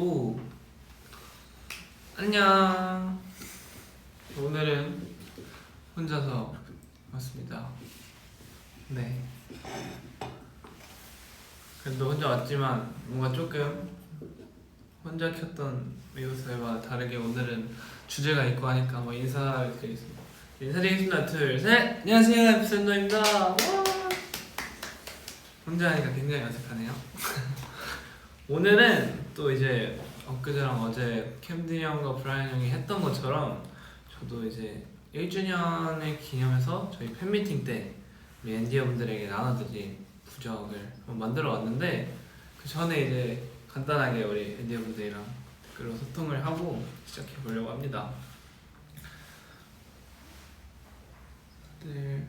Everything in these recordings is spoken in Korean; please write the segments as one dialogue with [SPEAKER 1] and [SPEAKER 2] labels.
[SPEAKER 1] 오, 안녕. 오늘은 혼자서 왔습니다. 네. 그래도 혼자 왔지만 뭔가 조금 혼자 켰던 리허설과 다르게 오늘은 주제가 있고 하니까 한번 인사를 드리겠습니다. 인사드리겠습니다. 둘, 셋! 안녕하세요, 앰플샌더입니다. 혼자 하니까 굉장히 어색하네요. 오늘은 또 이제 엊그제랑 어제 캠디 형과 브라이언 형이 했던 것처럼 저도 이제 1주년을 기념해서 저희 팬미팅 때 우리 앤디 형들에게 나눠드릴 부적을 한번 만들어 왔는데 그 전에 이제 간단하게 우리 앤디 형들이랑 댓글로 소통을 하고 시작해 보려고 합니다. 다들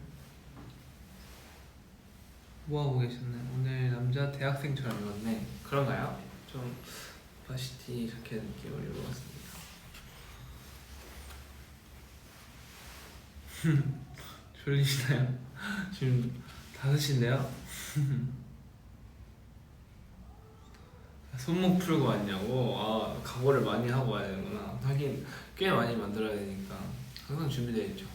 [SPEAKER 1] 뭐하고 계셨나요? 오늘 남자 대학생처럼 입었네. 그런가요? 좀 바시티 자켓 느낌으로 입어봤습니다. 졸리시나요? 지금 5시인데요? 손목 풀고 왔냐고? 아, 각오를 많이 하고 와야 되는구나. 하긴 꽤 많이 만들어야 되니까 항상 준비되어 있죠.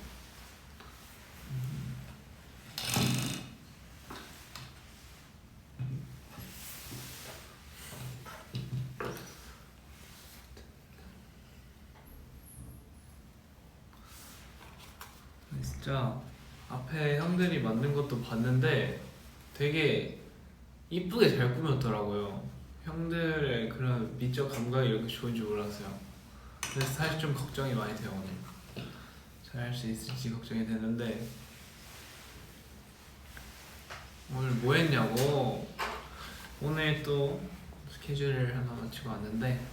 [SPEAKER 1] 진짜 앞에 형들이 만든 것도 봤는데 되게 이쁘게 잘 꾸몄더라고요. 형들의 그런 미적 감각이 이렇게 좋은 줄 몰랐어요. 그래서 사실 좀 걱정이 많이 돼요. 오늘 잘 할 수 있을지 걱정이 되는데 오늘 뭐 했냐고. 오늘 또 스케줄을 하나 마치고 왔는데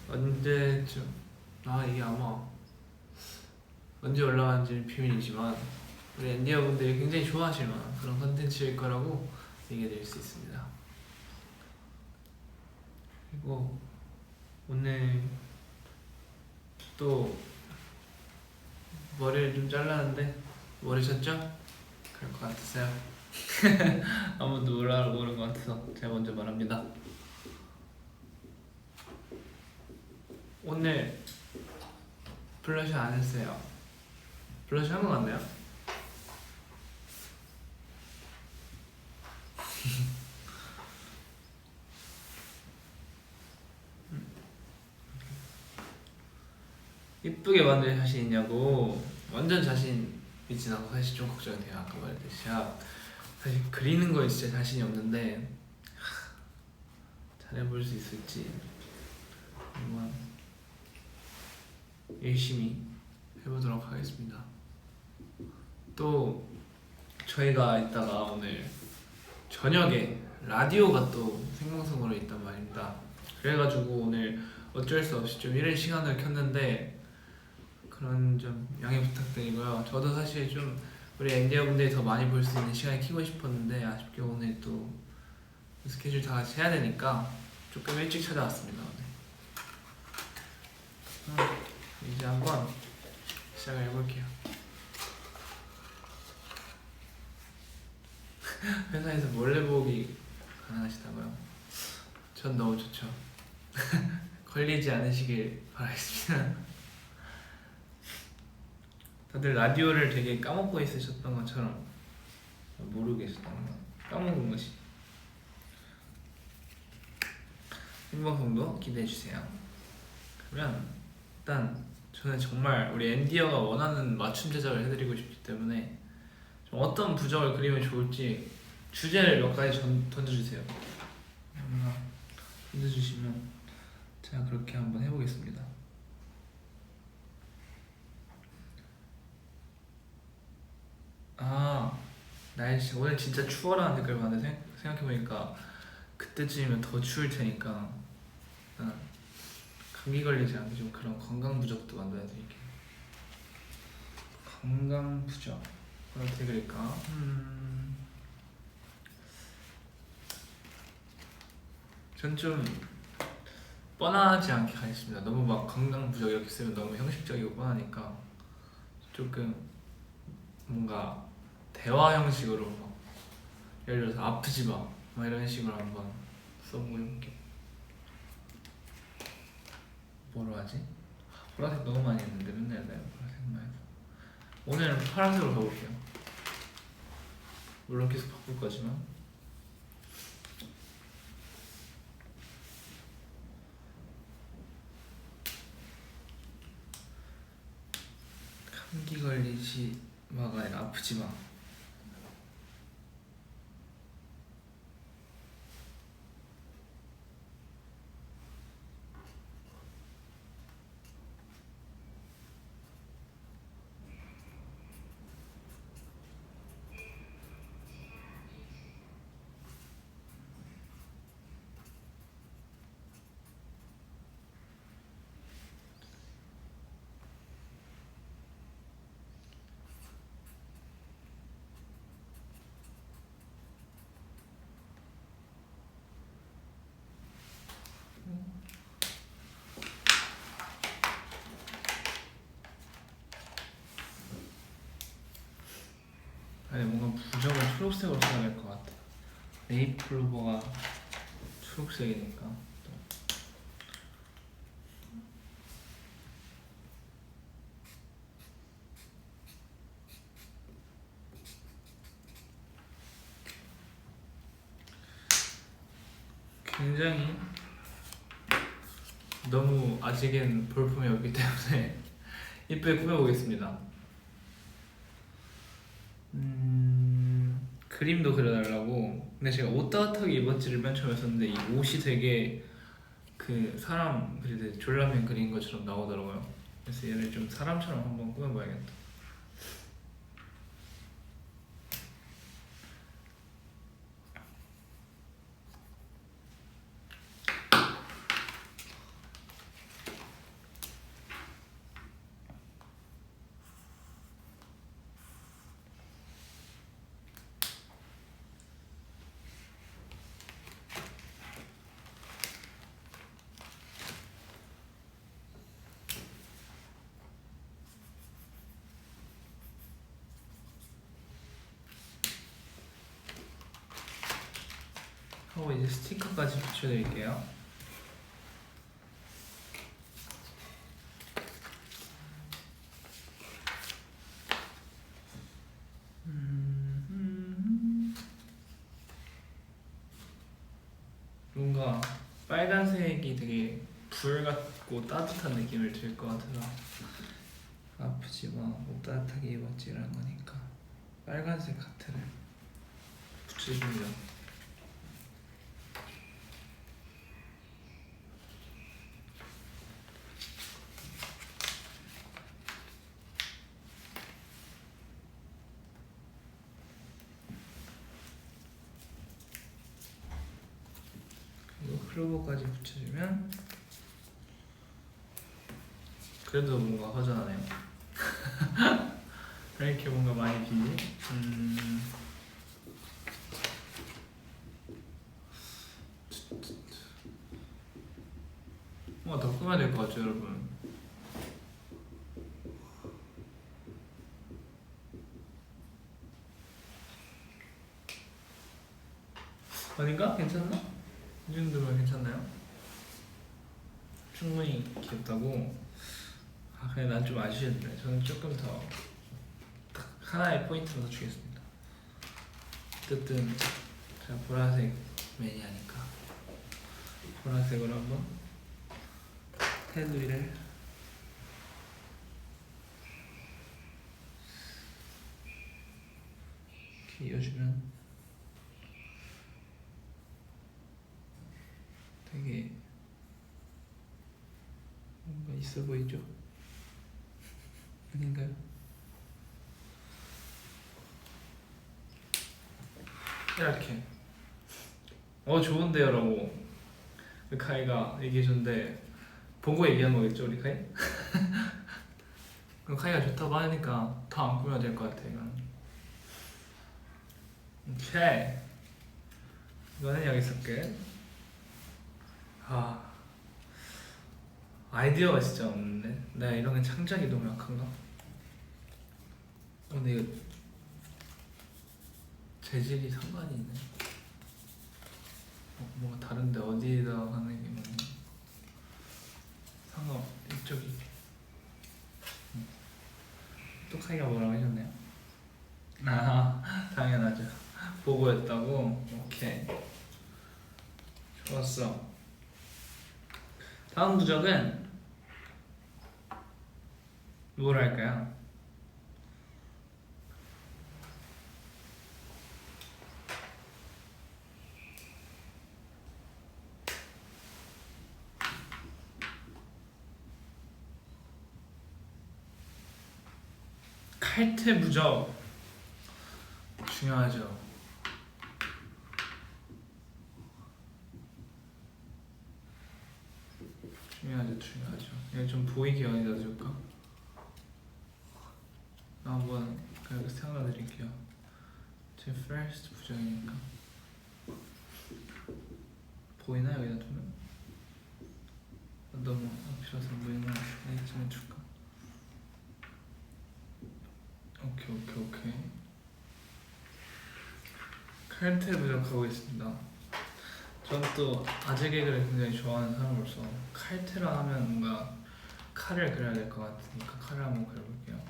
[SPEAKER 1] 언제쯤 이게 아마 언제 올라가는지는 비밀이지만 우리 앤디 여러분들이 굉장히 좋아하실 만한 그런 컨텐츠일 거라고 얘기해 드릴 수 있습니다. 그리고 오늘 또 머리를 좀 잘랐는데 모르셨죠? 그럴 것 같았어요. 아무도 모르는 것 같아서 제가 먼저 말합니다. 오늘 블러셔 안 했어요. 블러셔 한 거 같나요? 이쁘게 만들 자신 있냐고. 완전 자신 있진 않고 사실 좀 걱정이 돼요. 아까 말했듯이 제가 사실 그리는 거에 진짜 자신이 없는데 잘해볼 수 있을지 한번 열심히 해보도록 하겠습니다. 또 저희가 이따가 오늘 저녁에 라디오가 또 생방송으로 있단 말입니다. 그래가지고 오늘 어쩔 수 없이 좀 이른 시간을 켰는데 그런 좀 양해 부탁드리고요. 저도 사실 좀 우리 앤디 여러분들이 더 많이 볼 수 있는 시간에 키고 싶었는데 아쉽게 오늘 또 스케줄 다 같이 해야 되니까 조금 일찍 찾아왔습니다. 오늘 이제 한번 시작을 해볼게요. 회사에서 몰래 보기 가능하시다고요? 전 너무 좋죠. 걸리지 않으시길 바라겠습니다. 다들 라디오를 되게 까먹고 있으셨던 것처럼 모르고 계셨던 거 까먹은 것이 생방송도 기대해주세요. 그러면 일단 저는 정말 우리 앤디어가 원하는 맞춤 제작을 해드리고 싶기 때문에 좀 어떤 부적을 그리면 좋을지 주제를 몇 가지 던져주세요. 던져주시면 제가 그렇게 한번 해보겠습니다. 날씨 오늘 진짜 추워라는 댓글 봤는데 생각해보니까 그때쯤이면 더 추울 테니까 감기 걸리지 않게 좀 그런 건강 부적도 만들어 드릴게요. 건강 부적 어떻게 그릴까? 전 좀 뻔하지 않게 가겠습니다. 너무 막 건강 부적 이렇게 쓰면 너무 형식적이고 뻔하니까 조금 뭔가 대화 형식으로 막 예를 들어서 아프지 마 이런 식으로 한번 써보고 해볼게요. 뭐로 하지? 보라색 너무 많이 했는데 맨날 내가 보라색만 해서 오늘은 파란색으로 가볼게요. 물론 계속 바꿀 거지만 감기 걸리지 마가 아니라 아프지 마. 아니 뭔가 부정을 초록색으로 써야 될 것 같아. 네잎클로버가 초록색이니까 또. 굉장히 너무 아직은 볼품이 없기 때문에 이쁘게 꾸며보겠습니다. 그림도 그려달라고. 근데 제가 옷 따뜻하게 입었지를 맨 처음에 썼는데 이 옷이 되게 그 사람 그리듯 졸라맨 그린 것처럼 나오더라고요. 그래서 얘를 좀 사람처럼 한번 꾸며봐야겠다. 하고 이제 스티커까지 붙여드릴게요. 뭔가 빨간색이 되게 불 같고 따뜻한 느낌을 줄 것 같아서 아프지 마, 옷 따뜻하게 입었지라는 거니까 빨간색 하트를 붙여줍니다. 클로버까지 붙여주면 그래도 뭔가 허전하네요. 왜 이렇게 뭔가 많이 비지? 뭔가 더 꾸며야 될 것 같죠, 여러분? 아닌가? 괜찮나? 이 정도면 괜찮나요? 충분히 귀엽다고? 아 그래 난 좀 아쉬웠네. 저는 조금 더 하나의 포인트로 더 주겠습니다. 어쨌든 제가 보라색 매니아니까 보라색으로 한번 테두리를 이렇게 이어주면 되게 뭔가 있어 보이죠? 아닌가요? 이렇게 좋은데요 라고 그 카이가 얘기해줬는데 보고 얘기한 거겠죠 우리 카이? 그럼 카이가 좋다고 하니까 더 안 꾸며도 될 것 같아 이건. 오케이 이거는 여기서 끝. 아이디어가 진짜 없는데 내가 이런 게 창작이 너무 약한가? 근데 이거 재질이 상관이 있네. 뭔가 다른데 어디에다 하는 게 뭐 상관 똑똑하기가 뭐라고 하셨네요? 아 당연하죠. 보고였다고? 오케이 좋았어. 다음 부적은 뭘 할까요? 칼퇴 부적 중요하죠. 중요하죠. 여기 좀 보이게 여기다 줄까? 한번 여기 세워드릴게요. 제 first 부정이니까 보이나 여기다 두면? 너무 앞이라서 안 보이나? 여기쯤에 줄까? 오케이. 칼퇴 부적하고 있습니다. 전 또 아재 개그를 굉장히 좋아하는 사람으로서 칼퇴라 하면 뭔가 칼을 그려야 될 것 같으니까 칼을 한번 그려볼게요.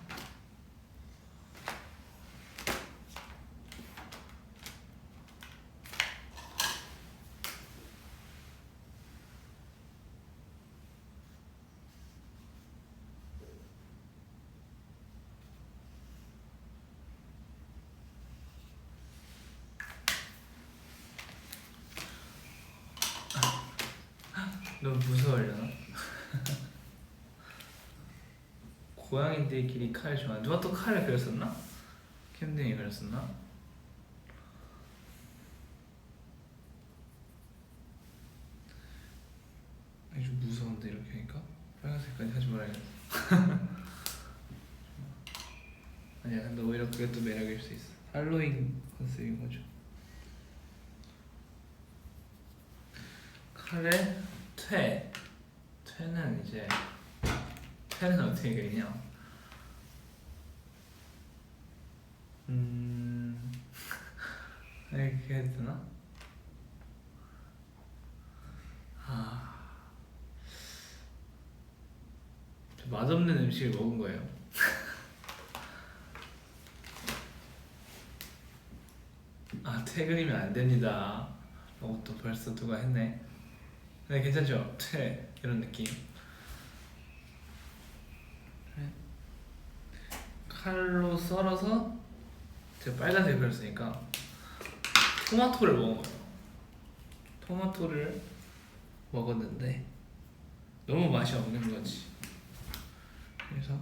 [SPEAKER 1] 너무 무서워하려나? 고양이들끼리 칼 좋아하는 누가 또 칼을 그렸었나? 캠딩이 그렸었나? 아니 좀 무서운데 이렇게 하니까? 빨간색까지 하지 말아야겠다. 아니야 근데 오히려 그게 또 매력일 수 있어. 할로윈 컨셉인 거죠. 칼의 퇴는 이제 퇴는 어떻게 그리냐? 이렇게 해도 되나? 맛없는 음식을 먹은 거예요. 퇴 그리면 안 됩니다. 또 벌써 누가 했네. 네 괜찮죠? 퇴 이런 느낌. 칼로 썰어서 제가 빨간색 그렸으니까 토마토를 먹은 거예요. 토마토를 먹었는데 너무 맛이 없는 거지. 그래서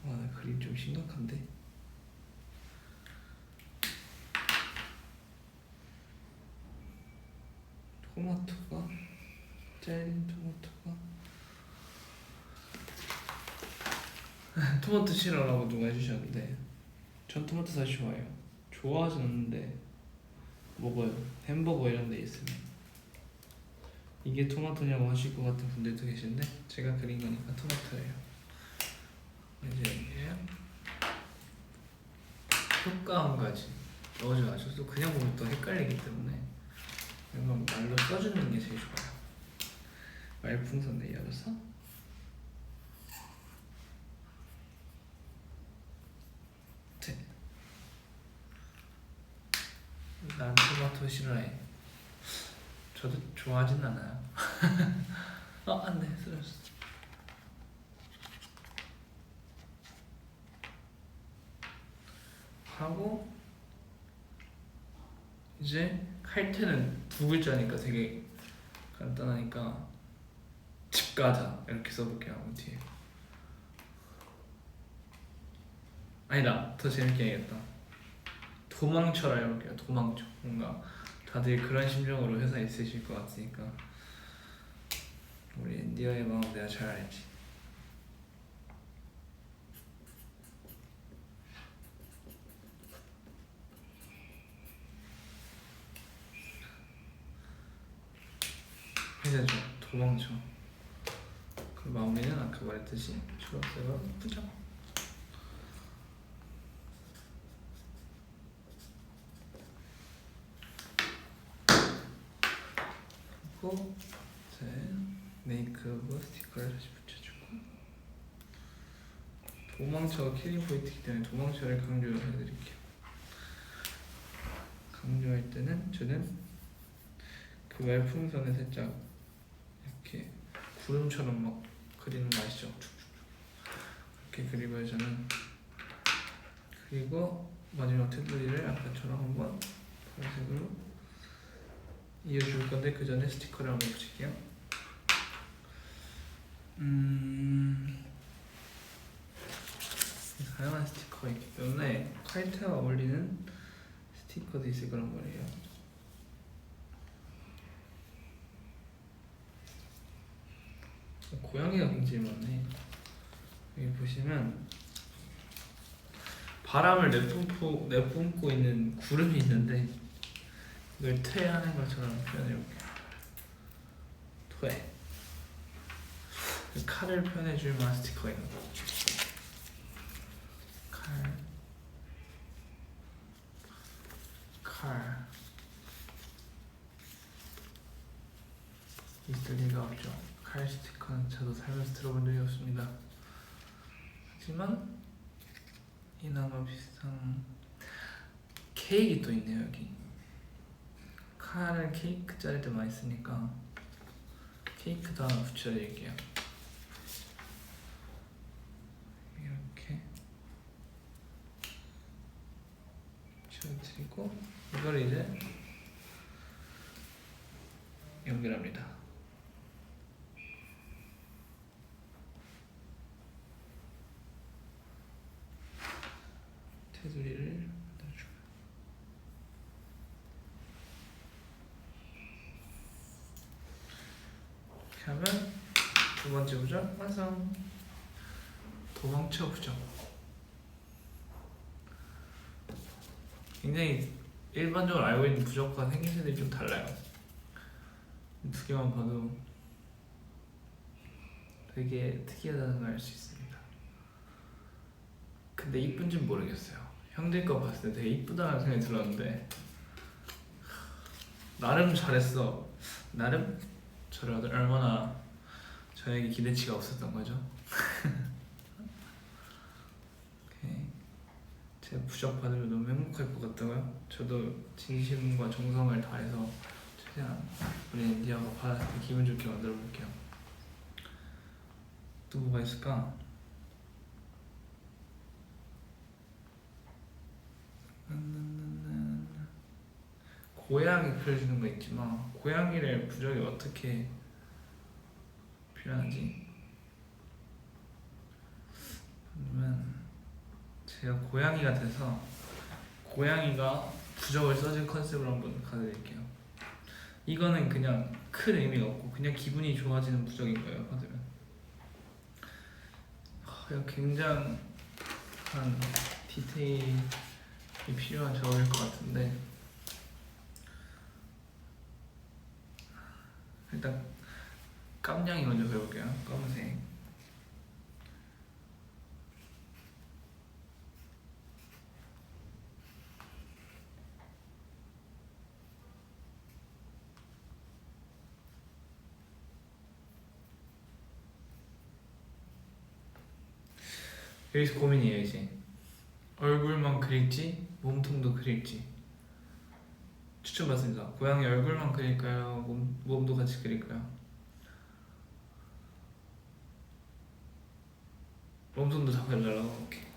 [SPEAKER 1] 나 그림 좀 심각한데. 토마토가 잘린 토마토가 토마토 싫어라고 누가 해주셨는데 전 토마토 사실 좋아해요. 좋아하진 않는데 먹어요. 햄버거 이런 데 있으면. 이게 토마토냐고 하실 것 같은 분들도 계신데 제가 그린 거니까 토마토예요. 이제 효과 한 가지 넣어지 마셔서 그냥 보면 또 헷갈리기 때문에 이건 말로 써주는 게 제일 좋아요. 말풍선에 이어서 난 토마토 싫어해. 저도 좋아하진 않아요. 안돼 쓰러졌어. 하고 이제 칼퇴는 두 글자니까 되게 간단하니까 집 가자 이렇게 써볼게요. 뒤에 아니다 더 재밌게 해야겠다. 도망쳐라 해볼게요. 도망쳐. 뭔가 다들 그런 심정으로 회사에 있으실 것 같으니까. 우리 엔디어의 마음 내가 잘 알지. 회사죠. 도망쳐. 그 마무리는 아까 말했듯이 초록색으로 푸자. 붙여주고 이제 네이크하고 스티커를 다시 붙여주고 도망쳐가 킬링 포인트이기 때문에 도망쳐를 강조해드릴게요. 강조할 때는 저는 그 말풍선을 살짝 이렇게 구름처럼 막 그리는 거 아시죠? 이렇게 그리고요 저는. 그리고 마지막 테두리를 아까처럼 한번 파란색으로 이어줄 건데 그 전에 스티커를 한번 붙일게요. 다양한 스티커가 있기 때문에 카이트와 어울리는 스티커도 있을 거란 말이에요. 고양이가 굉장히 많네. 여기 보시면 바람을 내뿜고 있는 구름이 있는데 이걸 퇴하는 것처럼 표현해볼게요. 퇴. 칼을 표현해줄 만한 스티커가 있는 거. 칼. 있을 리가 없죠. 칼 스티커는 저도 살면서 들어본 적이 없습니다. 하지만 이나마 비슷한 케이크 또 있네요. 여기 칼을 케이크 자를 때 많이 쓰니까 케이크도 하나 붙여드릴게요. 이렇게 붙여드리고 이걸 이제 연결합니다. 테두리를 만들어줘요. 이렇게 하면 두 번째 부적 완성. 도망쳐 부적. 굉장히 일반적으로 알고 있는 부적과 생김새들이 좀 달라요. 두 개만 봐도 되게 특이하다는 걸 알 수 있습니다. 근데 이쁜진 모르겠어요. 형들 거 봤을 때 되게 이쁘다는 생각이 들었는데 나름 잘했어. 나름? 저를 얼마나 저에게 기대치가 없었던 거죠. 제가 부적 받으면 너무 행복할 것 같다고요? 저도 진심과 정성을 다해서 최대한 우리 인디아가 받았을 때 기분 좋게 만들어 볼게요. 또 뭐가 있을까? 고양이 그려주는 거 있지만 고양이를 부적에 어떻게 표현하지? 아니면 제가 고양이가 돼서 고양이가 부적을 써준 컨셉으로 한번 가드릴게요. 이거는 그냥 큰 의미가 없고 그냥 기분이 좋아지는 부적인 거예요. 받으면 굉장한 디테일이 필요한 적일 것 같은데 일단 깜냥이 먼저 그려볼게요. 검은색. 여기서 고민이에요. 이제 얼굴만 그릴지 몸통도 그릴지 추천받습니다. 고양이 얼굴만 그릴까요? 몸도 같이 그릴까요? 몸통도 다 그려달라고? 오케이.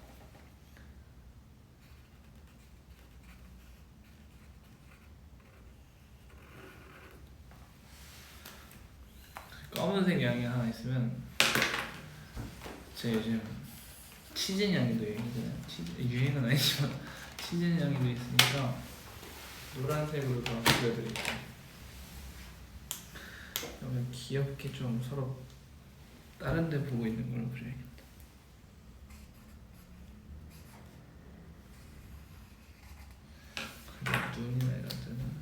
[SPEAKER 1] 검은색 양이 하나 있으면 제가 요즘 치즈 양이도 유행이잖아요. 유행은 아니지만 치즈 양이도 있으니까 노란색으로 다 그려드릴게요. 그러면 귀엽게 좀 서로 다른 데 보고 있는 걸로 그려야겠다. 그리고 눈이나 이런 데는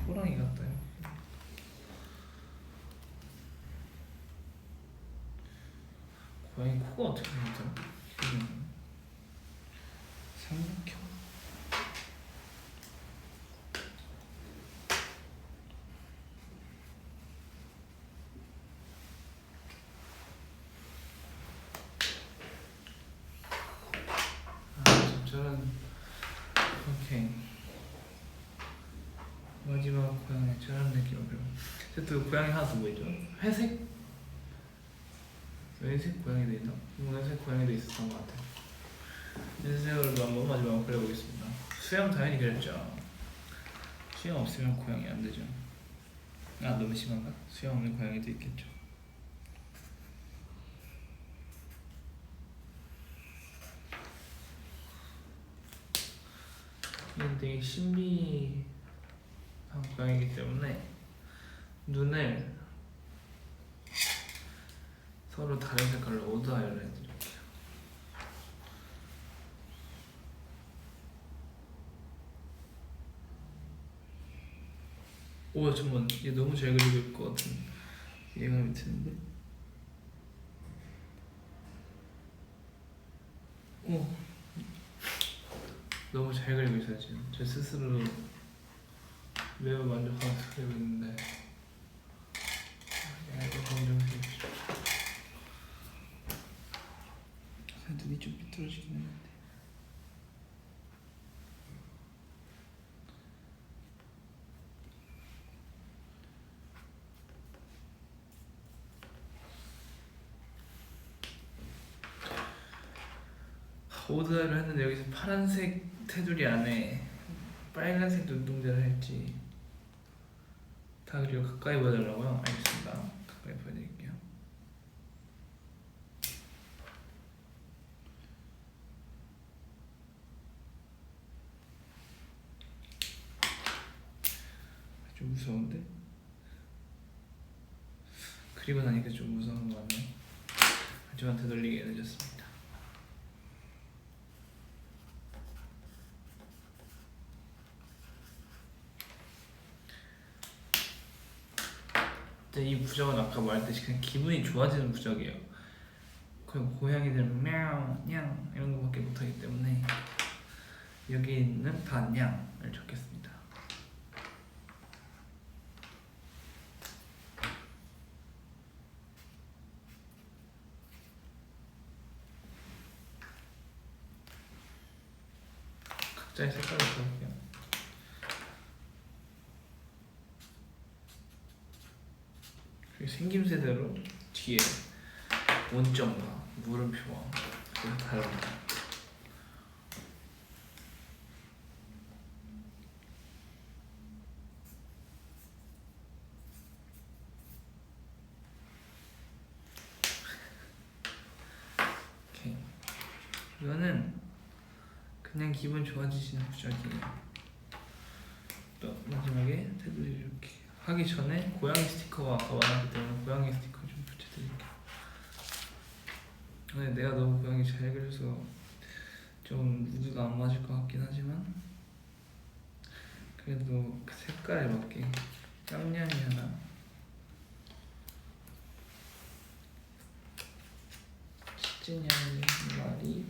[SPEAKER 1] 호랑이 같아요. 고양이 코가 어떻게 생겼더라? 삼각형. 저런. 오케이. 마지막 고양이 저런 느낌으로. 또 고양이 하나 더 보이죠? 회색? 회색 고양이도 있나? 회색 고양이도 있었던 것 같아요. 회색으로도 한번 마지막으로 그려보겠습니다. 수염 당연히 그렸죠. 수염 없으면 고양이 안 되죠. 아, 너무 심한가? 수염 없는 고양이도 있겠죠. 이건 되게 신비한 고양이기 때문에 눈을 서로 다른 색깔로 오드아이를 해드릴게요. 오, 잠깐만, 얘 너무 잘 그리고 있을 것 같은 예감이 드는데? 오, 너무 잘 그리고 있어요. 지금 제 스스로도 매우 만족하면서 그리고 있는데 이거 검정색이 필요. 눈이 좀 삐뚤어지긴 했는데. 오드아이를 했는데 여기서 파란색 테두리 안에 빨간색 눈동자를 할지 다 그리고 가까이 보여달라고요? 알겠습니다. 가까이 보여드릴게요. 좀 무서운데? 그리고 나니까 좀 무서운 것 같네요. 하지만 되돌리기 늦었습니다. 이 부적은 아까 말했듯이 그냥 기분이 좋아지는 부적이에요. 그리고 고양이들은 мя우, 냥 이런 거밖에 못하기 때문에 여기는 다 냥을 적겠습니다. 각자의 색깔을 적을게요. 그리고 생김새대로 뒤에 원점과 물음표와 다릅니다. 오케이. 이거는 그냥 기분 좋아지시는 부적이에요. 또 마지막에 테두리 이렇게 하기 전에 고양이 스티커가 아까 많았기 때문에 고양이 스티커 좀 붙여드릴게요. 근데 내가 너무 고양이 잘 그려서 좀 무드가 안 맞을 것 같긴 하지만 그래도 그 색깔에 맞게 깜냥이 하나, 찌찌냥이 한 마리,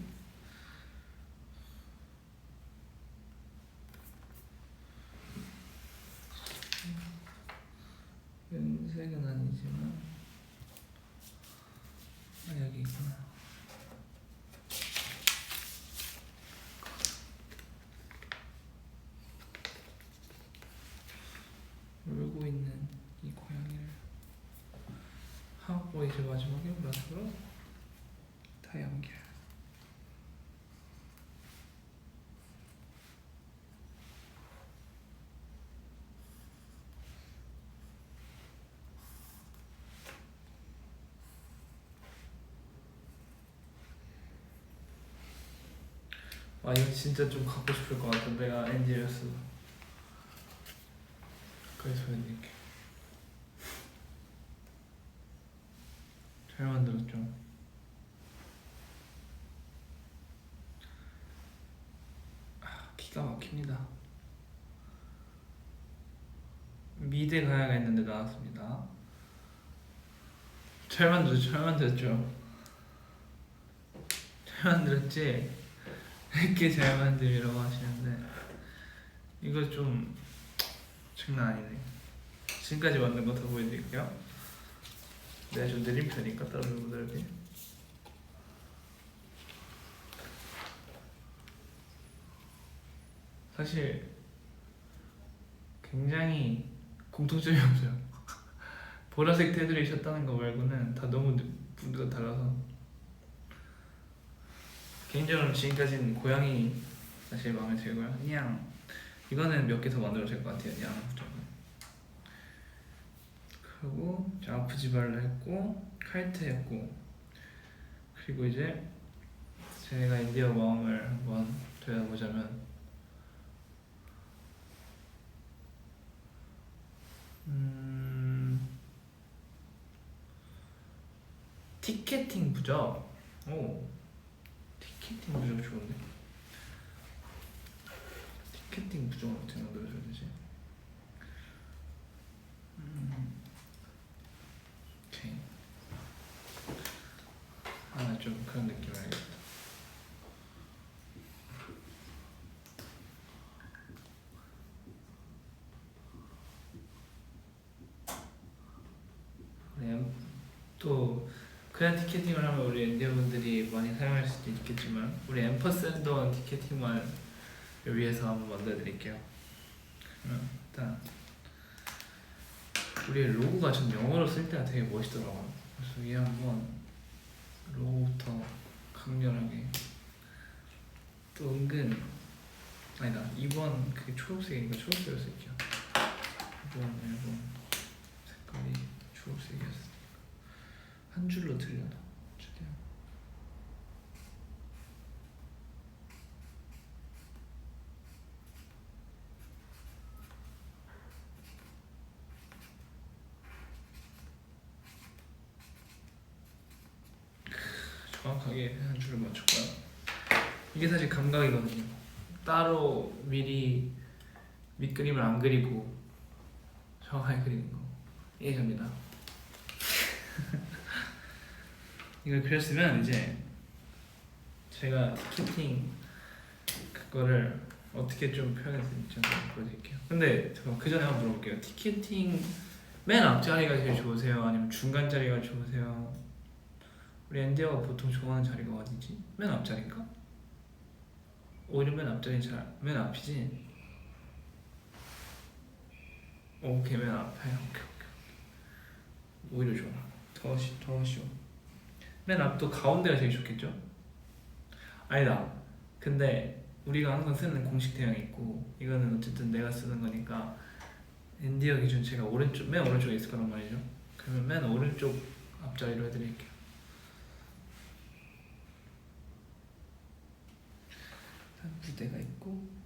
[SPEAKER 1] 은색은 아니지만 여기 있구나. 울고 있는 이 고양이를 하고 이제 마지막에 마지막으로 다 연결. 아, 이거 진짜 좀 갖고 싶을 것 같아. 내가 엔젤이었어. 가까이서 보여드릴게. 잘 만들었죠? 기가 막힙니다. 미대 가야가 했는데 나왔습니다. 잘 만들었죠? 잘 만들었지? 이렇게 잘 만듦이라고 하시는데 이거 좀 장난 아니네. 지금까지 만든 거 더 보여드릴게요. 내가 좀 느린 편이니까 다른 분들에 비해. 사실 굉장히 공통점이 없어요. 보라색 테두리 셨다는 거 말고는 다 너무 분위기가 달라서. 개인적으로 지금까지는 고양이 사실 마음에 들고요. 그냥 이거는 몇 개 더 만들어도 될 것 같아요. 그냥 그리고 아프지발라 했고 칼퇴 했고, 그리고 이제 제가 인디어 마음을 한번 되어보자면 티켓팅 부적. 오, 티켓팅 부적 좋은데. 티켓팅 부적 어떻게 만들어줘야 되지? 오케이. 좀 그런 느낌 알겠다. 네, 또 그냥 티켓팅을 하면 우리 엔디어분들이 많이 사용할 수도 있겠지만 우리 앰퍼샌드 티켓팅만 위해서 한번 만들어드릴게요. 그러면 일단 우리 로고가 전 영어로 쓸 때가 되게 멋있더라고요. 그래서 위에 한번 로고부터 강렬하게, 또 은근 아니다, 2번 그 초록색이니까 초록색으로 쓸게요. 2번 앨범 색깔이 초록색이었으니까 한 줄로 들려나? 어쨌든 정확하게 한 줄을 맞췄고요. 이게 사실 감각이거든요. 따로 미리 밑그림을 안 그리고 정확하게 그리는 거 이해됩니다. 이걸 그렸으면 이제 제가 티켓팅 그거를 어떻게 좀 표현해서 한번 보여드릴게요. 근데 잠깐 그 전에 한번 물어볼게요. 티켓팅 맨 앞자리가 제일 좋으세요? 아니면 중간 자리가 좋으세요? 우리 엔디어가 보통 좋아하는 자리가 어디지? 맨 앞자리인가? 오히려 맨 앞자리는 맨 앞이지? 오케이, 맨 앞에. 오케이. 오히려 좋아. 더 쉬워. 맨 앞도 가운데가 제일 좋겠죠? 아니다. 근데 우리가 항상 쓰는 공식 대형이 있고 이거는 어쨌든 내가 쓰는 거니까 엔디어 기준 제가 맨 오른쪽에 있을 거란 말이죠. 그러면 맨 오른쪽 앞자리로 해드릴게요. 무대가 있고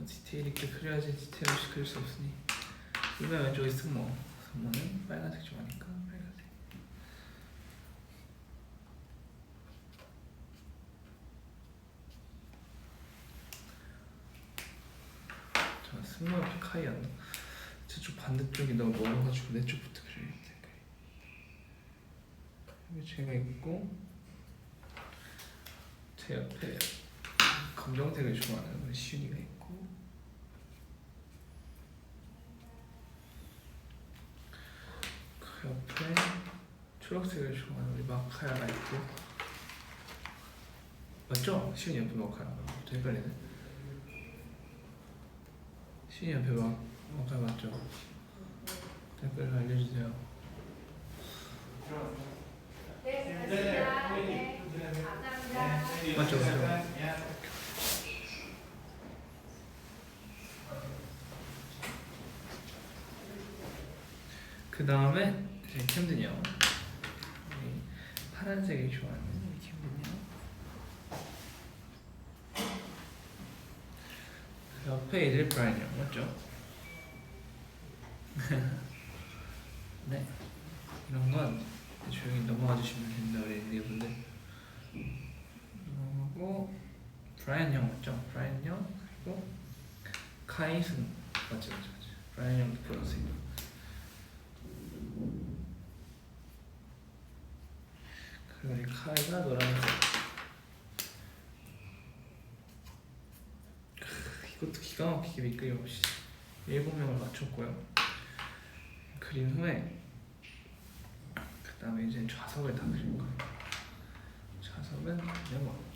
[SPEAKER 1] 디테일 있게 그려야지 디테일 없이 그릴 수 없으니 이번에 왼쪽에 승모, 승모는 빨간색 좋아하니까 빨간색. 자, 승모 옆에 카이였나? 저쪽 반대쪽이 너무 멀어가지고 내 쪽부터 그려야겠다. 여기 제가 있고 제 옆에 검정색을 좋아하는 우리 시윤이가 있고 그 옆에 초록색을 좋아하는 우리 마카야가 있고, 맞죠? 시윤이 옆에 마카야. 또 헷갈리네. 시윤이 옆에 마카야 맞죠? 댓글 알려주세요.
[SPEAKER 2] 네, 감사합니다.
[SPEAKER 1] 맞죠? 그 다음에 캠든이 형, 파란색이 좋아하는 우리 캠든이 형. 그 옆에 이제 브라이언 형 맞죠? 네, 이런 건 조용히 넘어가 주시면 됩니다, 우리 엔디분들. 그리고 브라이언 형 맞죠? 브라이언 형 그리고 카이슨 맞죠? 브라이언 형도 보라색. 그리고 이 카이가 노란색. 이것도 기가 막히게 미끄럼 없이 7명을 맞췄고요. 그린 후에 그 다음에 이제 좌석을 다 그릴 거예요. 좌석은 네모.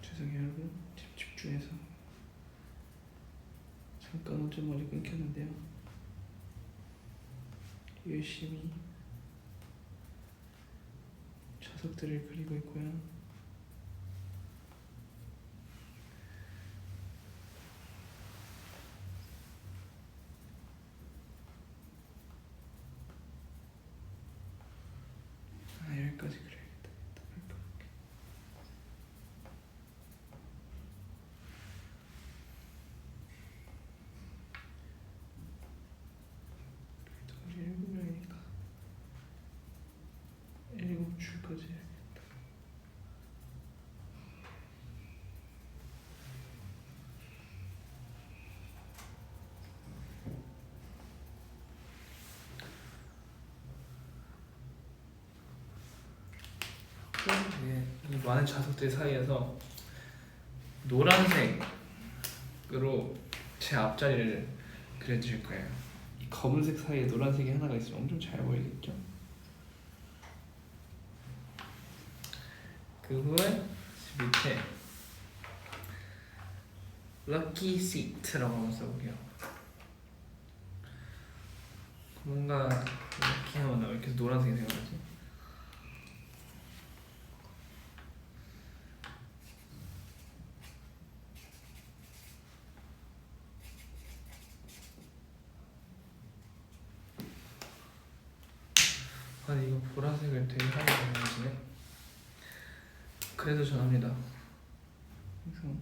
[SPEAKER 1] 죄송해요 여러분, 집중해서 잠깐 어쩜 머리 끊겼는데요. 열심히 좌석들을 그리고 있고요. 여기까지 그려야겠다. 우리 7명이니까 7줄까지 해야겠다. 이 많은 좌석들 사이에서 노란색으로 제 앞자리를 그려드릴 거예요. 이 검은색 사이에 노란색이 하나가 있으면 엄청 잘 보이겠죠? 그 후에 밑에 Lucky Seat라고 한번 써볼게요. 뭔가 이렇게 하면 왜 이렇게 노란색이 생각나지? 아니 이거 보라색을 되게 하게 되는지네. 그래도 전합니다. 항상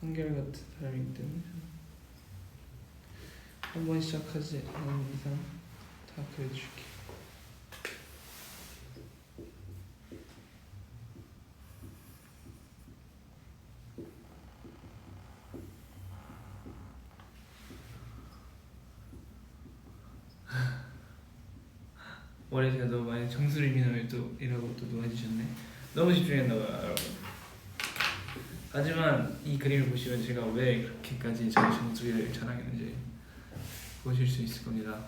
[SPEAKER 1] 한결같은 사람이기 때문에 한 번 시작하지 않은 이상 다 그려줄게. 머리 제가 너무 많이 정수리 미남을 또 이라고 또 놓아주셨네. 너무 집중했나봐요 여러분. 하지만 이 그림을 보시면 제가 왜 그렇게까지 제 정수리를 자랑했는지 보실 수 있을 겁니다.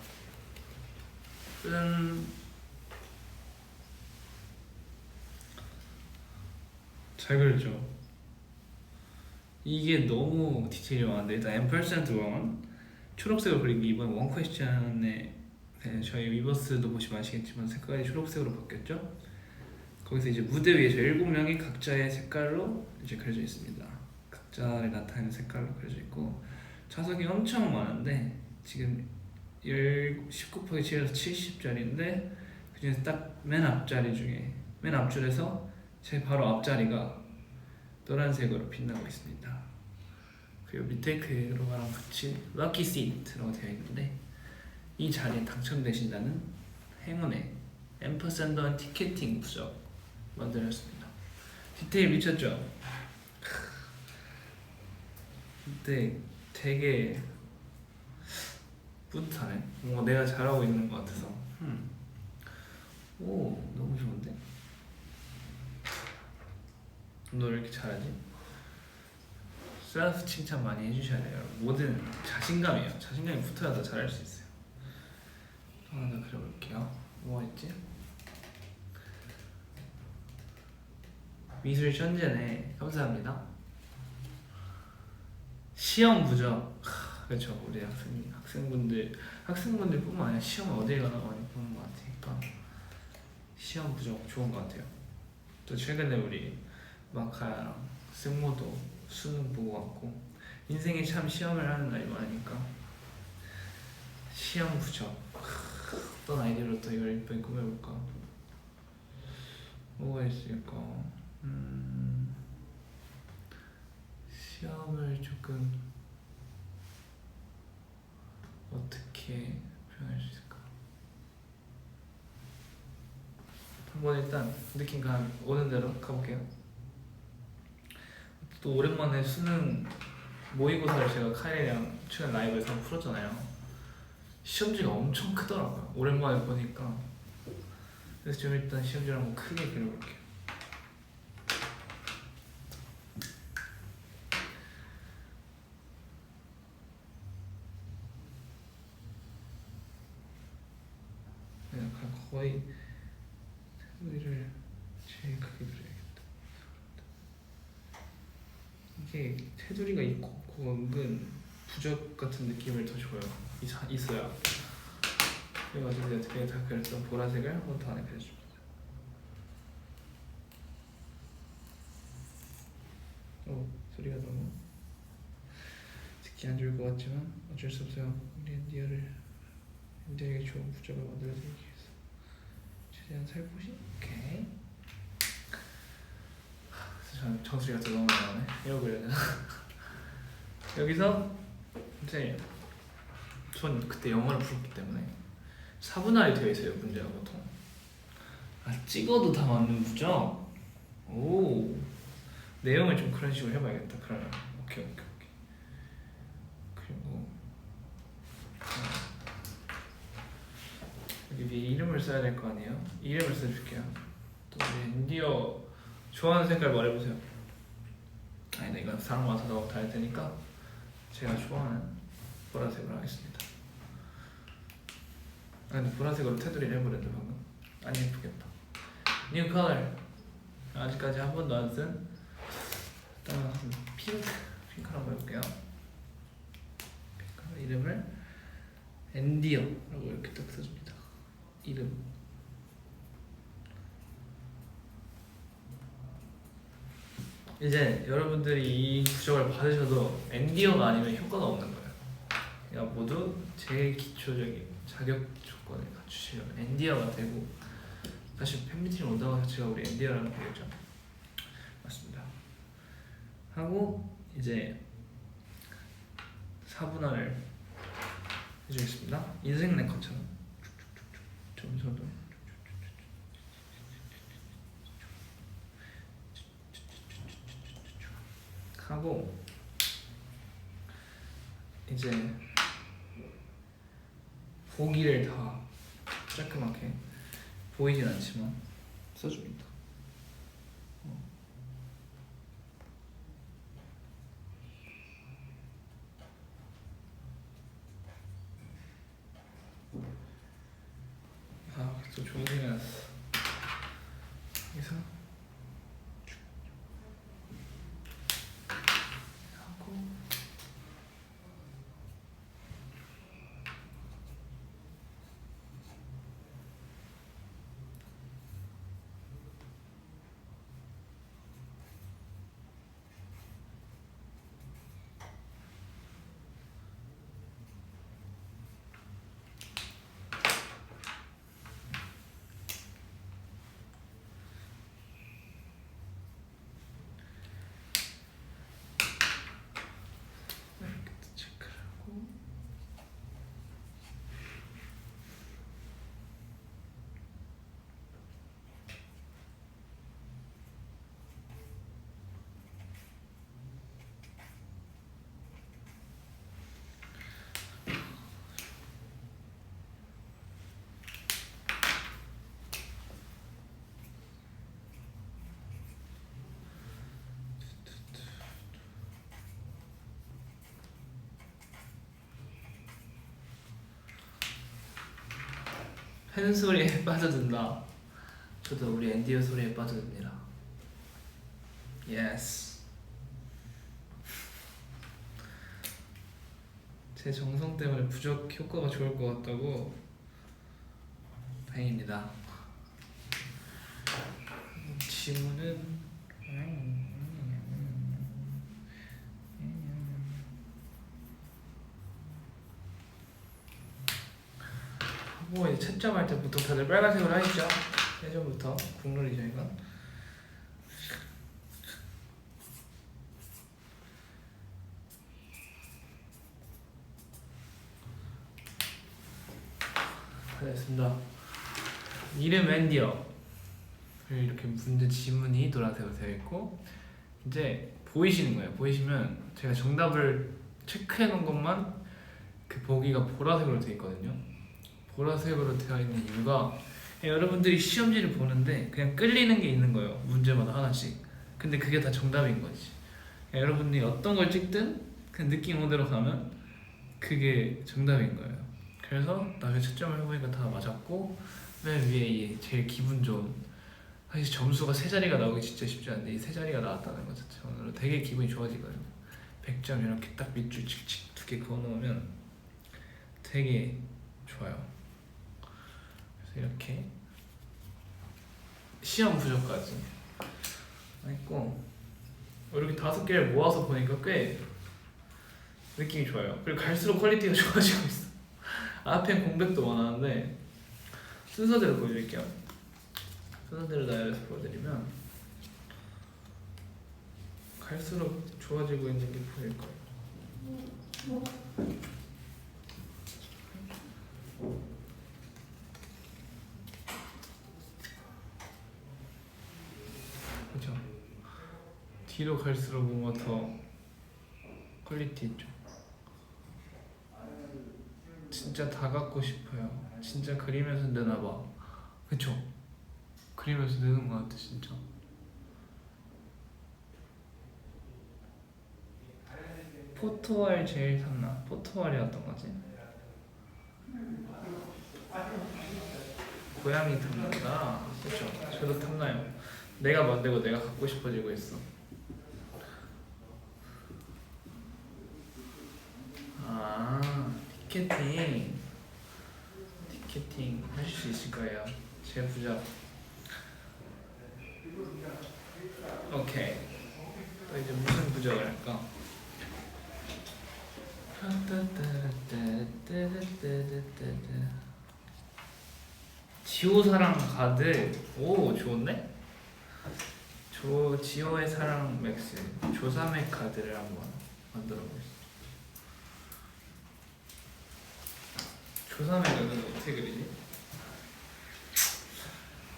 [SPEAKER 1] 잘 그렸죠? 이게 너무 디테일이 많은데 일단 M%1 초록색으로 그린 게 이번 원 퀘스천에 저희 위버스도 보시면 아시겠지만 색깔이 초록색으로 바뀌었죠? 거기서 이제 무대 위에 저 7명이 각자의 색깔로 이제 그려져 있습니다. 각자를 나타내는 색깔로 그려져 있고 좌석이 엄청 많은데 지금 19%에 70짜리인데 그중에서 딱 맨 앞자리 중에 맨 앞줄에서 제 바로 앞자리가 노란색으로 빛나고 있습니다. 그리고 밑에 그로가랑 같이 럭키 시트라고 되어 있는데 이 자리에 당첨되신다는 행운의 앰퍼샌드 티켓팅 부적 만들었습니다. 디테일 미쳤죠? 근데 되게 뿌듯하네. 뭔가 내가 잘하고 있는 것 같아서. 오, 너무 좋은데? 너 왜 이렇게 잘하지? 셀프 칭찬 많이 해주셔야 돼요. 뭐든 자신감이에요. 자신감이 붙어야 더 잘할 수 있어요. 또 하나 더 그려볼게요. 뭐가 있지? 미술 천재네. 감사합니다. 시험 부적. 그렇죠. 우리 학생분들뿐만 아니라 시험 어딜 가나 많이 보는 것 같으니까 시험 부적 좋은 것 같아요. 또 최근에 우리 마카야랑 승모도 수능 보고 왔고 인생에 참 시험을 하는 날이 많으니까 시험 부적. 어떤 아이디어로 또 이걸 이쁘게 꾸며볼까? 뭐가 있을까? 시험을 조금 어떻게 표현할 수 있을까? 한번 일단 느낌 오는 대로 가볼게요. 또 오랜만에 수능 모의고사를 제가 카이랑 최근 라이브에서 한번 풀었잖아요. 시험지가 엄청 크더라고요. 오랜만에 보니까. 그래서 좀 일단 시험지를 한번 크게 그려볼게요. 약간 거의 테두리를 제일 크게 그려야겠다. 이게 테두리가 있고 없고 은근 부적 같은 느낌을 더 줘요. 있어야. 그래가지고 어떻게 다 그렸던 보라색을 한번 더 안에 그려줍니다. 소리가 너무 듣기 안 좋을 것 같지만 어쩔 수 없어요. 우리 엔디어에게 좋은 부적을 만들어드리기 위해서 최대한 살포시. 오케이. 정수리가 또 너무 나오네. 이러고 그려야 되나? 여기서 이제 전 그때 영어를 풀었기 때문에 4분할이 되어 있어요. 문제가 보통. 찍어도 다 맞는 부적? 오, 내용을 좀 그런 식으로 해봐야겠다. 그러면 오케이. 그리고 여기 위에 이름을 써야 될 거 아니에요? 이름을 써줄게요. 또 우리 엔디어 좋아하는 색깔 말해보세요. 아니다, 이건 사람마다 다 할 테니까 제가 좋아하는 보라색으로 하겠습니다. 근데 보라색으로 테두리를 해버렸는데 방금 안 예쁘겠다. New color. 아직까지 한 번도 안 쓴 일단 핑크로 한번 해볼게요. 핑크 이름을 엔디어라고 이렇게 딱 써줍니다. 이름. 이제 여러분들이 이 부적을 받으셔도 엔디어가 아니면 효과가 없는 거예요. 그러니까 모두 제일 기초적인 자격 조건을 갖추시려면 엔디어가 되고, 사실 팬미팅 온다고 해서 제가 우리 엔디어라는 거겠죠. 맞습니다. 하고 이제 4분할을 해주겠습니다. 인생 네컷처럼 점선도 하고 이제 보기를 다 깔끔하게 보이진 않지만 써줍니다. 또 좋은 생각이 났어. 여기서 하고 이렇게 또 체크를 하고 팬 소리에 빠져든다. 저도 우리 엔디어 소리에 빠져듭니다. 예스. 제 정성 때문에 부적 효과가 좋을 것 같다고. 다행입니다. 지문은 하고 이제 채점할 때 보통 다들 빨간색으로 하시죠? 예전부터 국룰이죠 이건. 다 됐습니다. 이름 앤디어 이렇게 문제 지문이 노란색으로 되어 있고 이제 보이시는 거예요. 보이시면 제가 정답을 체크해 놓은 것만 그 보기가 보라색으로 되어 있거든요. 보라색으로 되어 있는 이유가 여러분들이 시험지를 보는데 그냥 끌리는 게 있는 거예요. 문제마다 하나씩. 근데 그게 다 정답인 거지. 여러분들이 어떤 걸 찍든 그냥 느낌 오대로 가면 그게 정답인 거예요. 그래서 나중에 채점을 해보니까 다 맞았고 맨 위에 이 제일 기분 좋은 사실 점수가 세 자리가 나오기 진짜 쉽지 않은데 이 세 자리가 나왔다는 것 자체만으로 되게 기분이 좋아지거든요. 100점 이렇게 딱 밑줄 칙칙 두 개 그어 놓으면 되게 좋아요. 그래서 이렇게 시험 부적까지 했고 이렇게 5개를 모아서 보니까 꽤 느낌이 좋아요. 그리고 갈수록 퀄리티가 좋아지고 있어. 앞엔 공백도 많았는데 순서대로 보여드릴게요. 순서대로 나열해서 보여드리면 갈수록 좋아지고 있는 게 보일 거예요. 그죠? 뒤로 갈수록 뭔가 더 퀄리티 있죠. 진짜 다 갖고 싶어요. 진짜 그리면서 느나봐. 그쵸? 그리면서 느는 것 같아 진짜. 포토알 제일 탐나. 포토알이 어떤 거지? 고양이 탐난다. 그쵸? 저도 탐나요. 내가 만들고 내가 갖고 싶어지고 있어. 아, 티켓팅 하실 수 있을 거예요. 제 부적. 오케이. 또 이제 무슨 부적을 할까? 지호 사랑 가드. 오 좋은데? 지호의 사랑 맥스 조삼의 카드를 한번 만들어 보겠습니다. 조삼의 카드는 어떻게 그리지?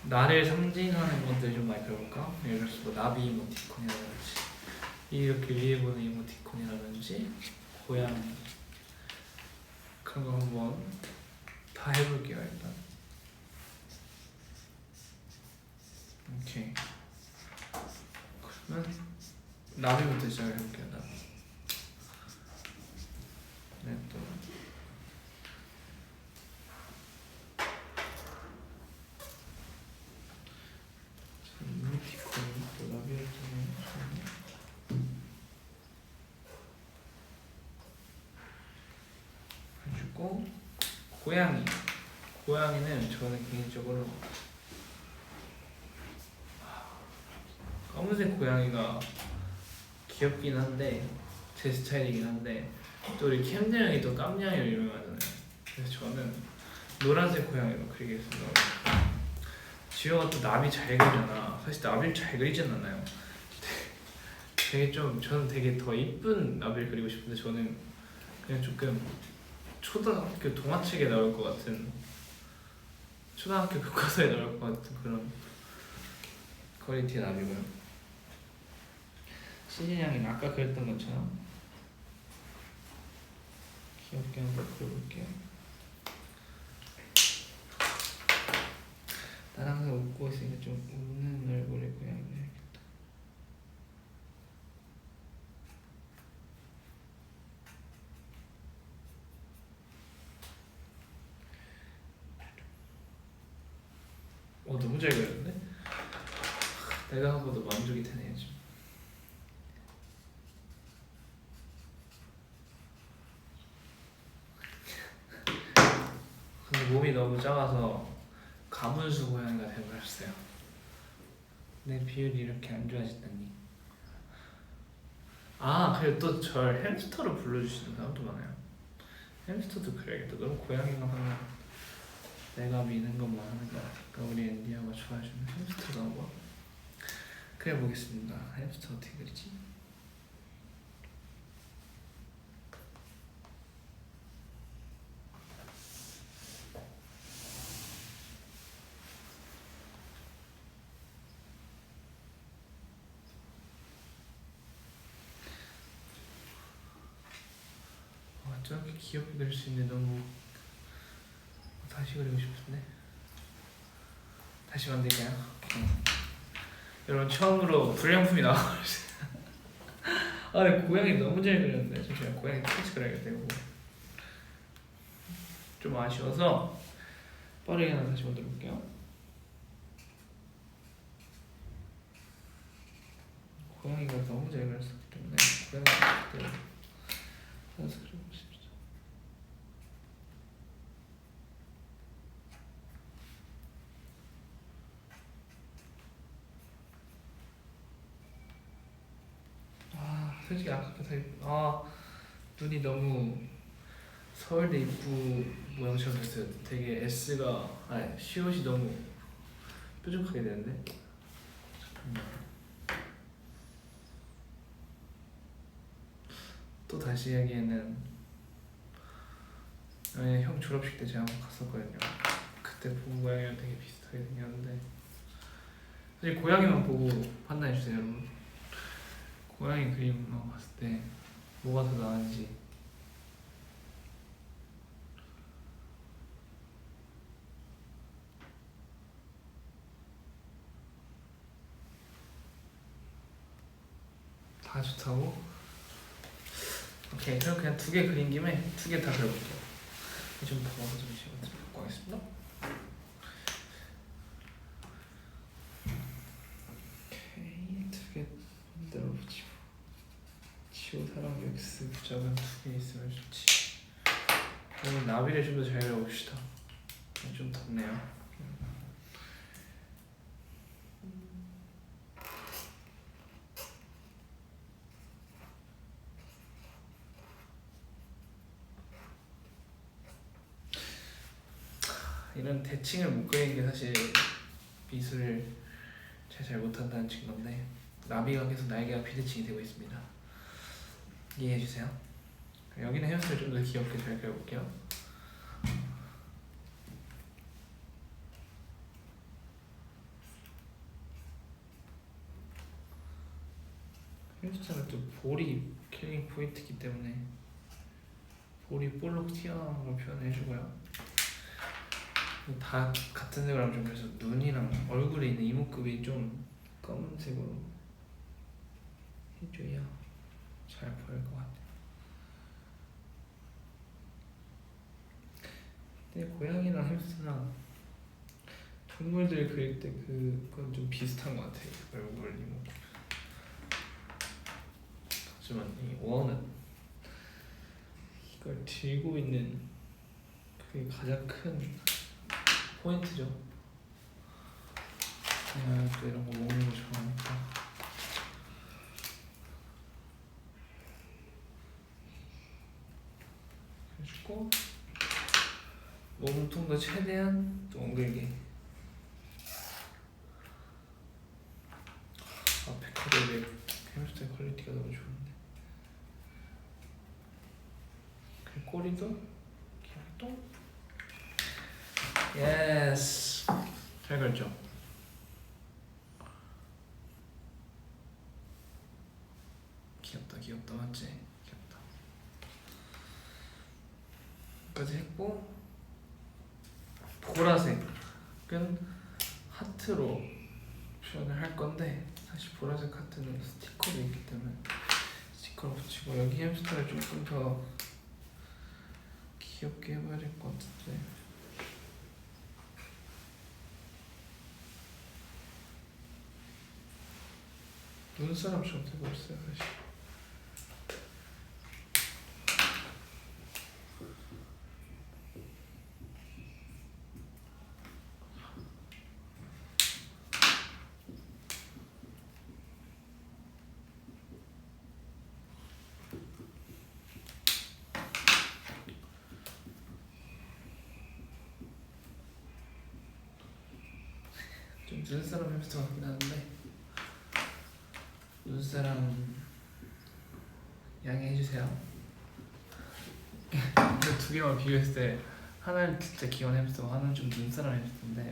[SPEAKER 1] 나를 상징하는 것들 좀 많이 배울까? 예를 들어서 뭐 나비 이모티콘이라든지 이렇게 위에 보는 이모티콘이라든지 고양이 그런 거 한번 다 해볼게요 일단. 오케이. 그러면 나비부터 시작해볼게요. 나비. 네, 또 이모티콘 또 나비를 해주고 고양이는 저는 개인적으로 검은색 고양이가 귀엽긴 한데 제 스타일이긴 한데 또 우리 캠들 형이 또 깜냥이로 유명하잖아요. 그래서 저는 노란색 고양이로 그리겠습니다. 지효가 또 나비 잘 그리잖아. 사실 나비를 잘 그리진 않아요. 되게 좀 저는 되게 더 이쁜 나비를 그리고 싶은데 저는 그냥 조금 초등학교 동화책에 나올 것 같은 초등학교 교과서에 나올 것 같은 그런 퀄리티의 나비고요. 시진 양이 아까 그랬던 것처럼 귀엽게 한번 그려볼게요. 난 항상 웃고 있으니까 좀 웃는 얼굴의 고양이를 해야겠다. 너무 잘 그렸는데? 내가 하고도 만족이 되네요 지금. 근데 몸이 너무 작아서 가문수 고양이가 돼버렸어요. 내 비율이 이렇게 안 좋아졌다니. 아 그리고 또 절 햄스터로 불러주시는 사람도 많아요. 햄스터도 그래야겠다. 너무 고양이만 하면 내가 미는 것만 하는 것 같으니까 우리 앤디아가 좋아해주는 햄스터도 한번 그려보겠습니다. 햄스터 어떻게 그리지? 저렇게 귀엽게 그릴 수 있는데 너무 다시 그리고 싶은데 다시 만들까요? 여러분 처음으로 불량품이 나와버렸어요. 아 근데 고양이 너무 잘 그렸는데 잠시만 고양이 똑같이 그려야겠다 이거 좀 아쉬워서 빠르게 하나 다시 만들어 볼게요. 고양이가 너무 잘 그렸었기 때문에 고양이 그래서 그리고 싶죠. 솔직히 아까부터 눈이 너무 서울대 입구 모양처럼 됐어요. 되게 S가 시옷이 너무 뾰족하게 되는데 또 다시 하기에는 형 졸업식 때 제가 한번 갔었거든요. 그때 본 고양이랑 되게 비슷하게 생겼는데 사실 고양이만 보고 판단해주세요 여러분. 고양이 그림만 봤을 때 뭐가 더 나은지 다 좋다고? 오케이 그럼 그냥 두 개 그린 김에 두 개 다 그려볼게요. 좀 더워서 좀 시간 좀 갖고 가겠습니다. 오케이 두 개 만들어 보지. 지호 사랑 X 부작은 두 개 있으면 좋지. 그러면 나비를 좀 더 잘 그려봅시다. 좀 덥네요. 이런 대칭을 못 그리는 게 사실 미술을 잘 못한다는 증거인데 나비가 계속 날개가 비대칭이 되고 있습니다. 이해해주세요. 여기는 햄스터를 좀 더 귀엽게 잘 그려볼게요. 햄스터는 또 볼이 킬링 포인트이기 때문에 볼이 볼록 튀어나오는 걸 표현해주고요. 다 같은 색으로 하면 좀 그래서 눈이랑 얼굴에 있는 이목구비 좀 검은색으로 해줘야 잘 보일 것 같아요. 근데 고양이랑 햄스터랑 동물들 그릴 때 그건 좀 비슷한 것 같아요. 얼굴 이목구비. 하지만 이 원은 이걸 들고 있는 그게 가장 큰 포인트죠. 내가 또 이런 거 먹는 거 좋아하니까. 해주고 몸통도 최대한 동글게. 백화점의 햄스터의 퀄리티가 너무 좋은데. 그리고 꼬리도 이렇게 똥. 예스. 잘 그렸죠? 귀엽다 맞지? 귀엽다. 여기까지 했고 보라색은 하트로 표현을 할 건데 사실 보라색 하트는 스티커도 있기 때문에 스티커를 붙이고 여기 햄스터를 조금 더 귀엽게 해봐야 될 것 같은데 눈사람처럼 되고 있어요 사실. 좀 눈사람 햄스터 같긴 한데 눈사람 양해해주세요. 근데 두 개만 비교했을 때 하나는 진짜 귀여운 햄스터고 하나는 좀 눈사람 햄스터인데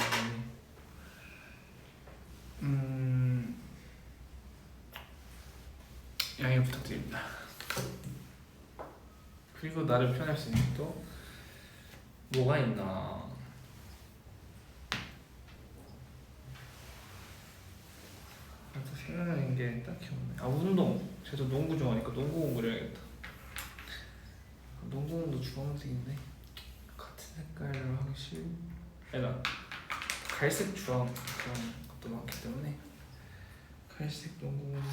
[SPEAKER 1] 양해 부탁드립니다. 그리고 나를 표현할 수 있는 또 뭐가 있나? 또 생각나는 게 딱히 없네. 아 운동. 제가 농구 좋아하니까 농구공을 해야겠다. 농구공도 주황색인데 같은 색깔로 하기 싫. 아니다. 갈색 주황 그런 것도 많기 때문에 갈색 농구공.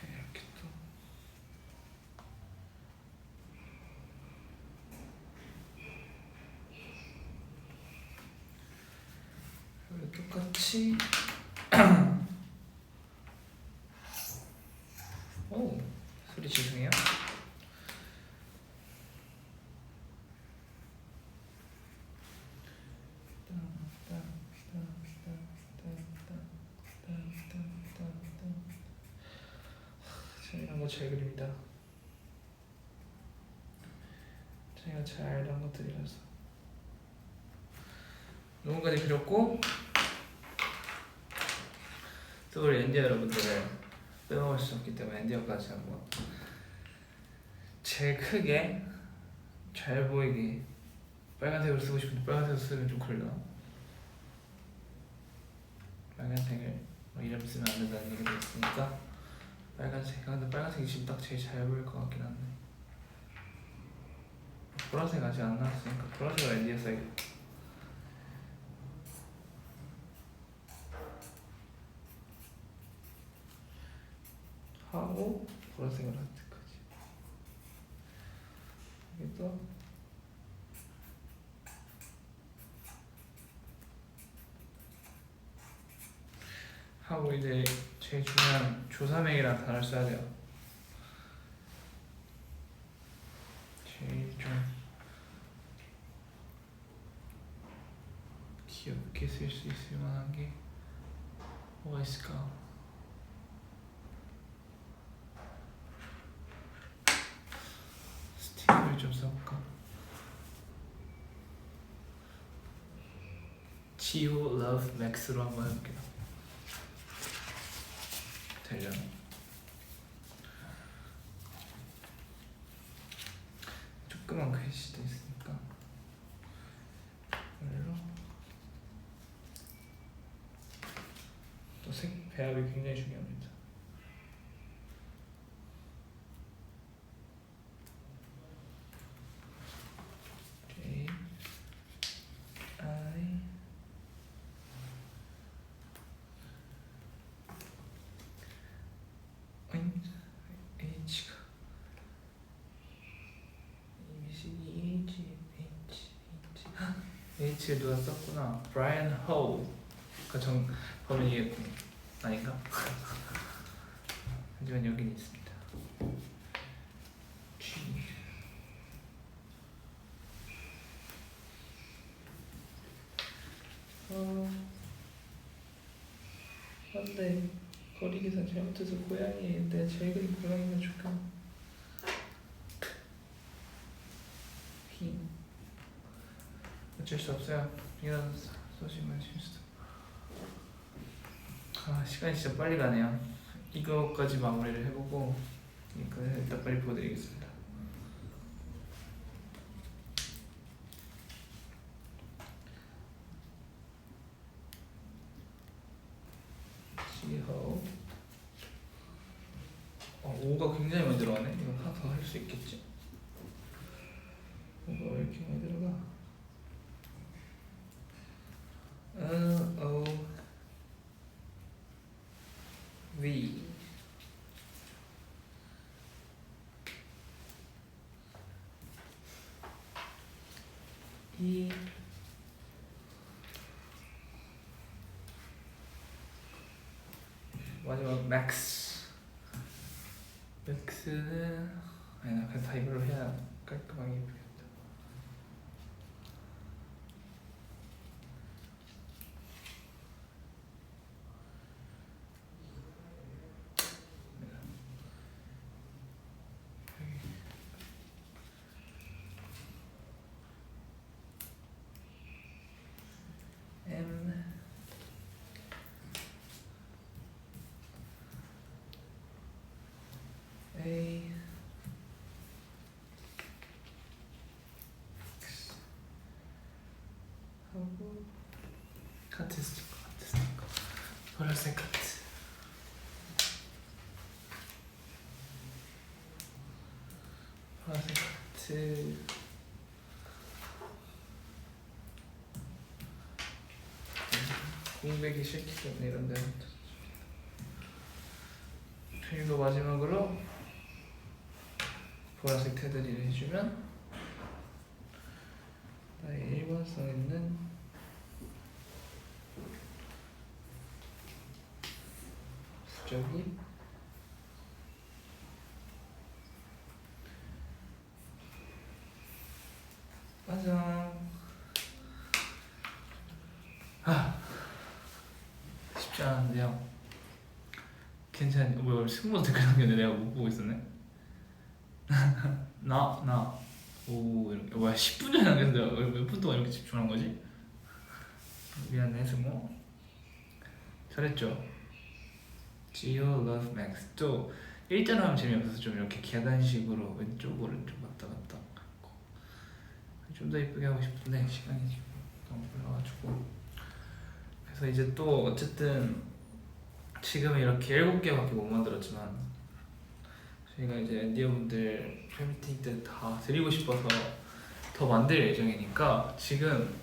[SPEAKER 1] 이렇게 또 여기 똑같이. 오 소리 죄송해요. 이런 거 잘 그립니다. 제가 잘 알던 것들이라서 누군가지 그렸고 또 우리 엔디어 여러분들을 빼먹을 수 없기 때문에 엔디어까지 한번 제일 크게 잘 보이게 빨간색으로 쓰고 싶은데 빨간색으로 쓰면 좀 그러려나? 빨간색을 이름 쓰면 안 된다는 얘기도 있으니까 빨간색. 근데 빨간색이 지금 딱 제일 잘 보일 것 같긴 한데 보라색 아직 안 나왔으니까 보라색으로 엔디어 써야겠다. 하고 보라색으로 할 때까지 이게 또 하고 이제 제일 중요한 조사맥이라는 단어를 써야 돼요. 제일 좀 귀엽게 쓸 수 있을 만한 게 뭐가 있을까? 스티커를 좀 써볼까? 지오 러브 맥스로 한번 해볼게요. 되려나? 조그만 글씨도 있으니까 이걸로 또 색 배합이 굉장히 중요합니다. J I H가 H를 누가 썼구나. 브라이언 호우가 정 범인이겠군. 아닌가? 하지만 여긴 있습니다. G. 안돼. 거리 계산 잘못해서 고양이. 내가 제일 그린 고양이가 좋겠. 어쩔 수 없어요. 이런 소식만 실수. 시간이 진짜 빨리 가네요. 이거까지 마무리를 해보고 이거 일단 빨리 보여드리겠습니다. 지호 5가 굉장히 많이 들어가네. 이거 하나 더 할 수 있겠지? 5가 왜 이렇게 많이 들어가? O V D 마지막 맥스. 맥스는 아니 그냥 다 이걸로 해야 깔끔하게 예쁘겠다. M A X 하고 카트 스티커 보라색 카트. 보라색 카트. 공백이 싫기 때문에 이런 데는. 그리고 마지막으로 보라색 테두리를 해주면 나의 일관성 있는 부적이 완성. 쉽지 않은데요. 괜찮니? 뭐야, 승무원 댓글 남겼는데 내가 못 보고 있었네. 오, 이렇게 뭐야 10분 전에 남겼는데 몇 분 동안 이렇게 집중한 거지? 미안해 승무. 잘했죠? Geo Love Max. 또 일자로 하면 재미없어서 좀 이렇게 계단식으로 왼쪽 오른쪽 왔다 갔다 하고 좀 더 이쁘게 하고 싶은데 시간이 지금 너무 걸려가지고. 그래서 이제 또 어쨌든 지금 이렇게 7개밖에 못 만들었지만 저희가 이제 엔디어분들 팬미팅 때 다 드리고 싶어서 더 만들 예정이니까 지금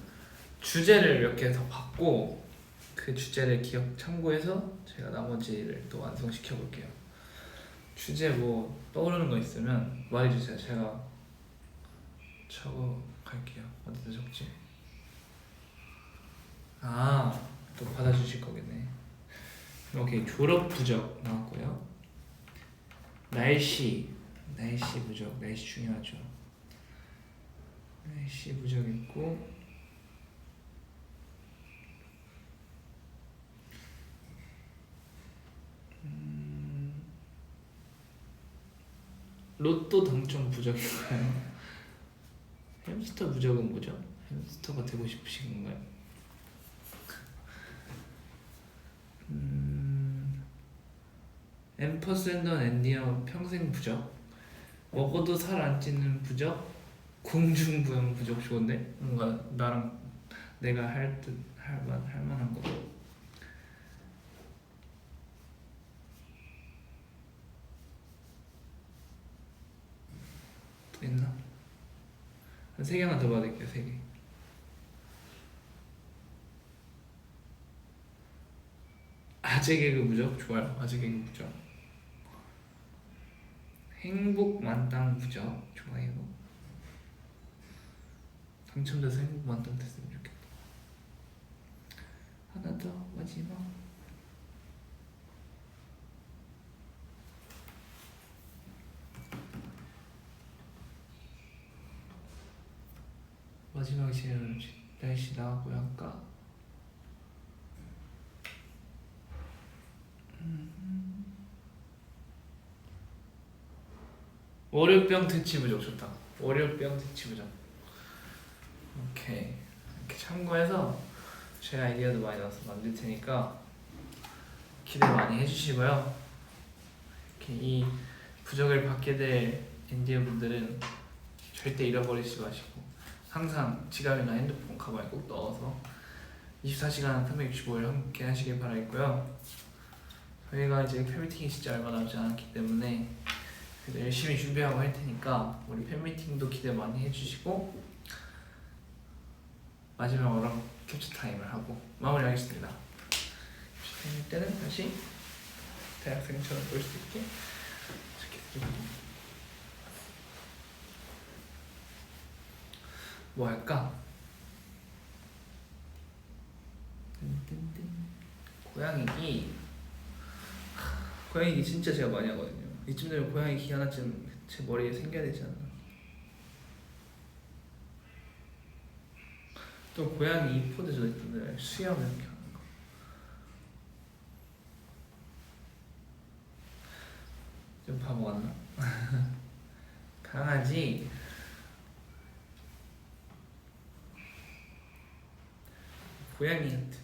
[SPEAKER 1] 주제를 몇 개 더 받고 그 주제를 참고해서 제가 나머지를 또 완성시켜 볼게요. 주제 뭐 떠오르는 거 있으면 말해주세요. 제가 적어 갈게요. 어디다 적지? 또 받아주실 거겠네. 오케이, 졸업 부적 나왔고요. 날씨 부적. 날씨 중요하죠. 날씨 부적 있고 로또 당첨 부적인가요? 햄스터 부적은 뭐죠? 햄스터가 되고 싶으신 건가요? 앰퍼샌더 앤디어 평생 부적. 먹어도 살 안 찌는 부적. 공중부양 부적 좋은데? 뭔가 나랑 내가 할 만한 거. 또 있나? 한 3개만 더 받을게요. 3개. 아재 개그 부적 좋아요. 아재 개그 부적. 행복 만땅 부적 좋아요. 당첨돼서 행복 만땅 됐으면 좋겠다. 하나 더 마지막. 마지막에 지금 날씨 나왔고요. 아까 월요병 퇴치 부적 좋다. 월요병 퇴치 부적. 오케이. 이렇게 참고해서 제 아이디어도 많이 나와서 만들 테니까 기대 많이 해주시고요. 이렇게 이 부적을 받게 될 엔디어 분들은 절대 잃어버리지 마시고 항상 지갑이나 핸드폰 가방에 꼭 넣어서 24시간 365일 함께 하시길 바라겠고요. 저희가 이제 팬미팅이 진짜 얼마 남지 않았기 때문에 열심히 준비하고 할 테니까 우리 팬미팅도 기대 많이 해주시고 마지막으로 캡처 타임을 하고 마무리하겠습니다. 캡처 타임 때는 다시 대학생처럼 볼 수 있게 이렇게 드리고 뭐 할까?
[SPEAKER 3] 고양이기 진짜 제가 많이 하거든요. 이쯤 되면 고양이 기 하나쯤 제 머리에 생겨야 되지 않나. 또 고양이 이 포즈도 있던데 수염 이렇게 하는 거. 좀 바보 같나? 강아지 고양이 같아.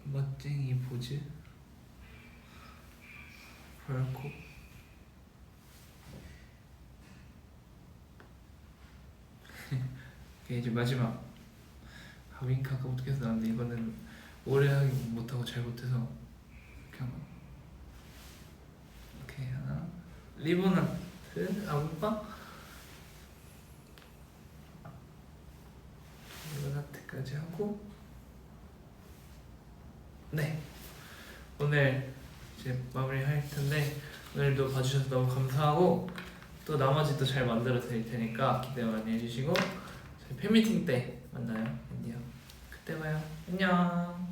[SPEAKER 3] 멋쟁이 포즈 벌코 오케이, 이제 마지막 윙크 아까 어떻게 해서 나왔는데 이거는 오래 하기 못하고 잘 못해서 이렇게 한번 오케이 하나 리본 아트 안방 리본 아트까지 하고 네 오늘 이제 마무리할 텐데 오늘도 봐주셔서 너무 감사하고 또 나머지도 잘 만들어 드릴 테니까 기대 많이 해주시고 저희 팬미팅 때 만나요. 안녕. 그때 봐요. 안녕.